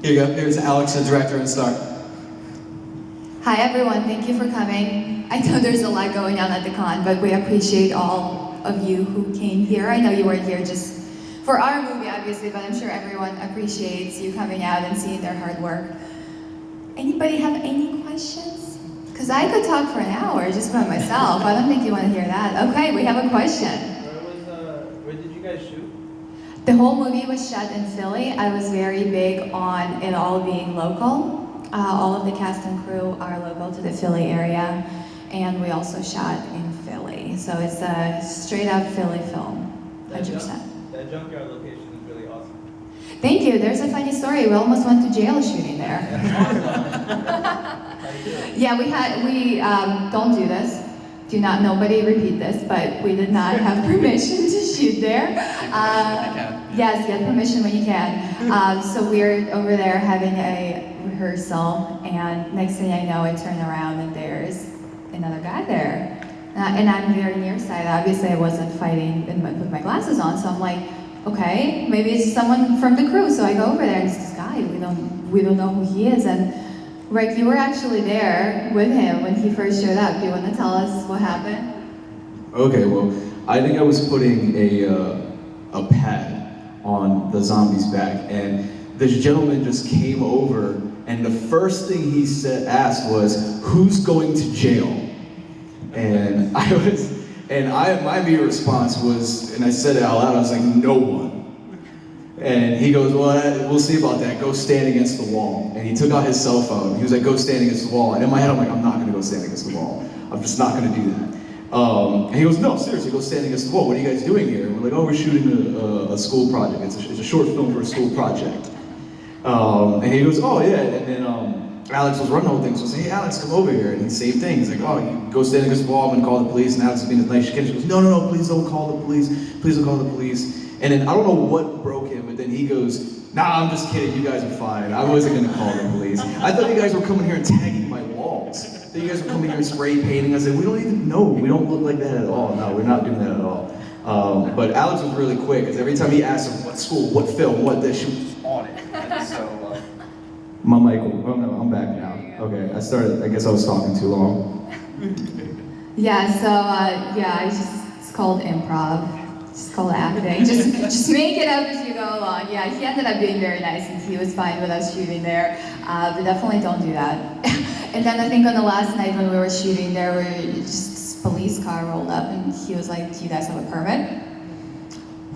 Here you go. Here's Alex, the director and star. Hi everyone, thank you for coming. I know there's a lot going on at the con, but we appreciate all of you who came here. I know you weren't here just for our movie, obviously, but I'm sure everyone appreciates you coming out and seeing their hard work. Anybody have any questions? Because I could talk for an hour just by myself. I don't think you want to hear that. Okay, we have a question. Where did you guys shoot? The whole movie was shot in Philly. I was very big on it all being local. All of the cast and crew are local to the Philly area, and we also shot in Philly. So it's a straight up Philly film, 100%. That junkyard location is really awesome. Thank you. There's a funny story. We almost went to jail shooting there. Yeah, we don't do this. Do not nobody repeat this, but we did not have permission to shoot there. Yes, get permission when you can. So we're over there having a rehearsal, and next thing I know, I turn around and there's another guy there. And I'm very nearsighted. Obviously, I wasn't fighting with my glasses on, so I'm like, okay, maybe it's someone from the crew. So I go over there, and it's this guy. We don't know who he is. And Rick, you were actually there with him when he first showed up. Do you want to tell us what happened? Okay, well, I think I was putting a pad on the zombie's back, and this gentleman just came over, and the first thing he asked was, "Who's going to jail?" And my immediate response was, and I said it out loud, I was like, "No one." And he goes, "Well, we'll see about that. Go stand against the wall." And he took out his cell phone. He was like, "Go stand against the wall." And in my head, I'm like, "I'm not going to go stand against the wall. I'm just not going to do that." And he goes, "No, seriously, go stand against the wall. What are you guys doing here?" And we're like, "Oh, we're shooting a school project. It's a short film for a school project." And he goes, "Oh, yeah." And then Alex was running the whole thing. So I said, "Hey, Alex, come over here." And he same thing. He's like, "Oh, you go stand against the wall. I'm going to call the police." And Alex is being as nice as she can. She goes, "No, please don't call the police. Please don't call the police." And then I don't know what broke him, but then he goes, "Nah, I'm just kidding. You guys are fine. I wasn't going to call the police. I thought you guys were coming here and tagging my walls. I thought you guys were coming here and spray painting." I said, "We don't even know. We don't look like that at all. No, we're not doing that at all." But Alex was really quick, because every time he asked him what school, what film, what this, she was on it. And so, my mic, oh no, I'm back now. Okay, I guess I was talking too long. Yeah, so it's called improv. It's called acting. Just make it up as you go along. Yeah, he ended up being very nice, and he was fine with us shooting there. But definitely don't do that. And then I think on the last night when we were shooting there, just this police car rolled up, and he was like, "Do you guys have a permit?"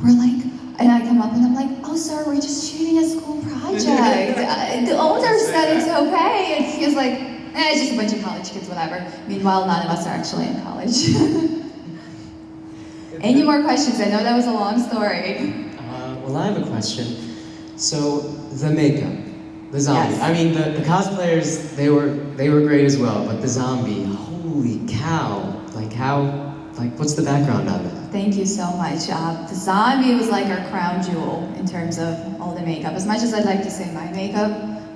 We're like, and I come up and I'm like, "Oh, sir, we're just shooting a school project. The owner said it's okay." And he was like, "It's just a bunch of college kids, whatever." Meanwhile, none of us are actually in college. Any more questions? I know that was a long story. Well, I have a question. So, the makeup, the zombie. Yes. I mean, the cosplayers, they were great as well, but the zombie, holy cow! What's the background on that? Thank you so much. The zombie was like our crown jewel in terms of all the makeup. As much as I'd like to say my makeup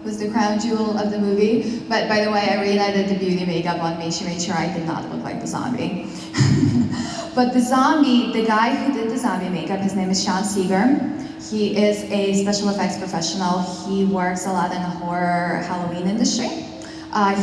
was the crown jewel of the movie, but by the way, Irina did the beauty makeup on me. She made sure I did not look like the zombie. But the zombie, the guy who did the zombie makeup, his name is Sean Seeger. He is a special effects professional. He works a lot in the horror Halloween industry.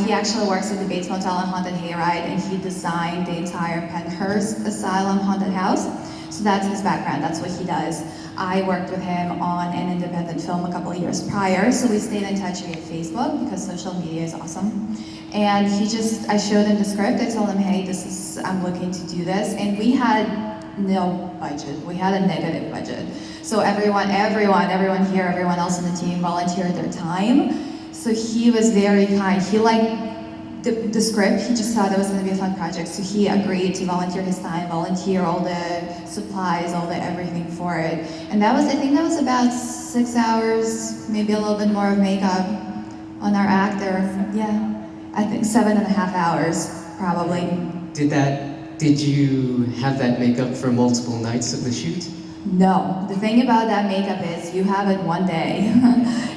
He actually works at the Bates Motel and Haunted Hayride, and he designed the entire Penhurst Asylum haunted house. So that's his background, that's what he does. I worked with him on an independent film a couple of years prior, so we stayed in touch via Facebook because social media is awesome. And I showed him the script, I told him, "Hey, I'm looking to do this." And we had no budget, we had a negative budget. So everyone here, everyone else in the team volunteered their time. So he was very kind. He liked the script, he just thought it was gonna be a fun project. So he agreed to volunteer his time, volunteer all the supplies, all the everything for it. And I think that was about 6 hours, maybe a little bit more of makeup on our actor. Yeah, I think 7.5 hours, probably. Did you have that makeup for multiple nights of the shoot? No, the thing about that makeup is you have it one day.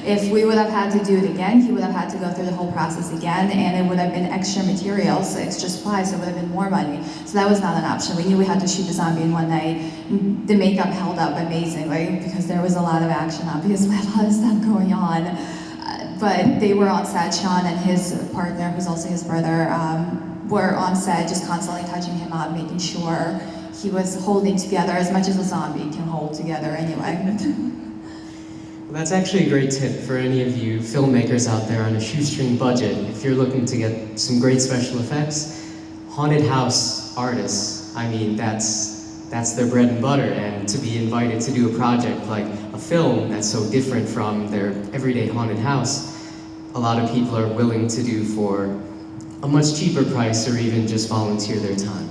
If we would have had to do it again, he would have had to go through the whole process again, and it would have been extra materials, extra supplies, so it would have been more money. So that was not an option. We knew we had to shoot the zombie in one night. The makeup held up amazingly because there was a lot of action, obviously, a lot of stuff going on. but they were on set. Sean and his partner, who's also his brother, were on set, just constantly touching him up, making sure he was holding together as much as a zombie can hold together anyway. Well, that's actually a great tip for any of you filmmakers out there on a shoestring budget. If you're looking to get some great special effects, haunted house artists, I mean, that's their bread and butter. And to be invited to do a project like a film that's so different from their everyday haunted house, a lot of people are willing to do for a much cheaper price or even just volunteer their time.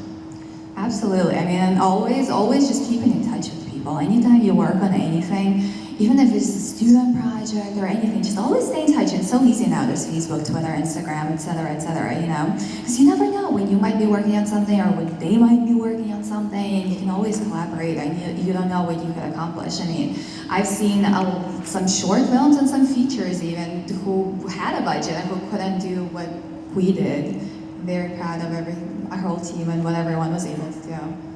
Absolutely. I mean, and always just keeping in touch with people. Anytime you work on anything, even if it's a student project or anything, just always stay in touch. It's so easy now. There's Facebook, Twitter, Instagram, etc., you know? Because you never know when you might be working on something or when they might be working on something, and you can always collaborate, and you don't know what you could accomplish. I mean, I've seen some short films and some features even who had a budget and who couldn't do what we did. I'm very proud of our whole team and what everyone was able to do.